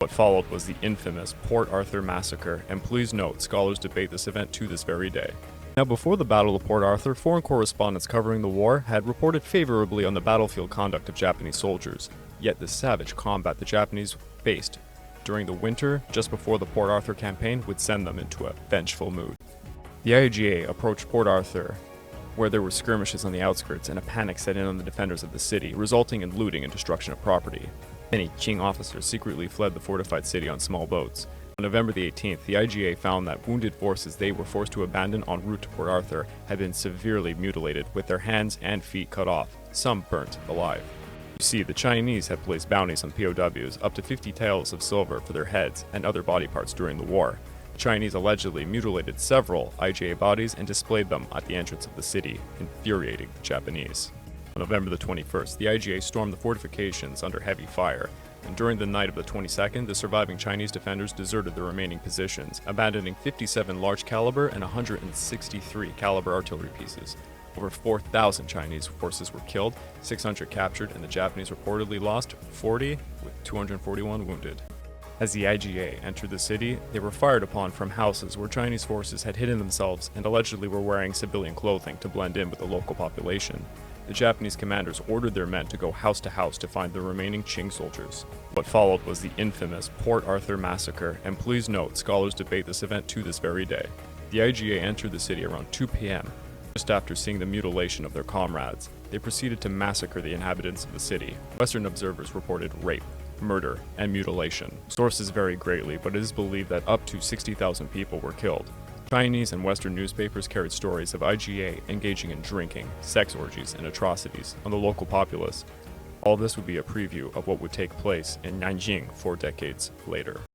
What followed was the infamous Port Arthur Massacre, and please note, scholars debate this event to this very day. Now, before the Battle of Port Arthur, foreign correspondents covering the war had reported favorably on the battlefield conduct of Japanese soldiers, yet the savage combat the Japanese faced during the winter just before the Port Arthur campaign would send them into a vengeful mood. The IJA approached Port Arthur, where there were skirmishes on the outskirts, and a panic set in on the defenders of the city, resulting in looting and destruction of property. Many Qing officers secretly fled the fortified city on small boats. On November the 18th, the IJA found that wounded forces they were forced to abandon en route to Port Arthur had been severely mutilated, with their hands and feet cut off, some burnt alive. You see, the Chinese had placed bounties on POWs up to 50 taels of silver for their heads and other body parts during the war. The Chinese allegedly mutilated several IJA bodies and displayed them at the entrance of the city, infuriating the Japanese. On November the 21st, the IJA stormed the fortifications under heavy fire, and during the night of the 22nd, the surviving Chinese defenders deserted the remaining positions, abandoning 57 large caliber and 163 caliber artillery pieces. Over 4,000 Chinese forces were killed, 600 captured, and the Japanese reportedly lost 40, with 241 wounded. As the IJA entered the city, they were fired upon from houses where Chinese forces had hidden themselves and allegedly were wearing civilian clothing to blend in with the local population. The Japanese commanders ordered their men to go house to house to find the remaining Qing soldiers. What followed was the infamous Port Arthur Massacre, and please note, scholars debate this event to this very day. The IJA entered the city around 2 p.m. Just after seeing the mutilation of their comrades, they proceeded to massacre the inhabitants of the city. Western observers reported rape, murder, and mutilation. Sources vary greatly, but it is believed that up to 60,000 people were killed. Chinese and Western newspapers carried stories of IJA engaging in drinking, sex orgies, and atrocities on the local populace. All this would be a preview of what would take place in Nanjing 4 decades later.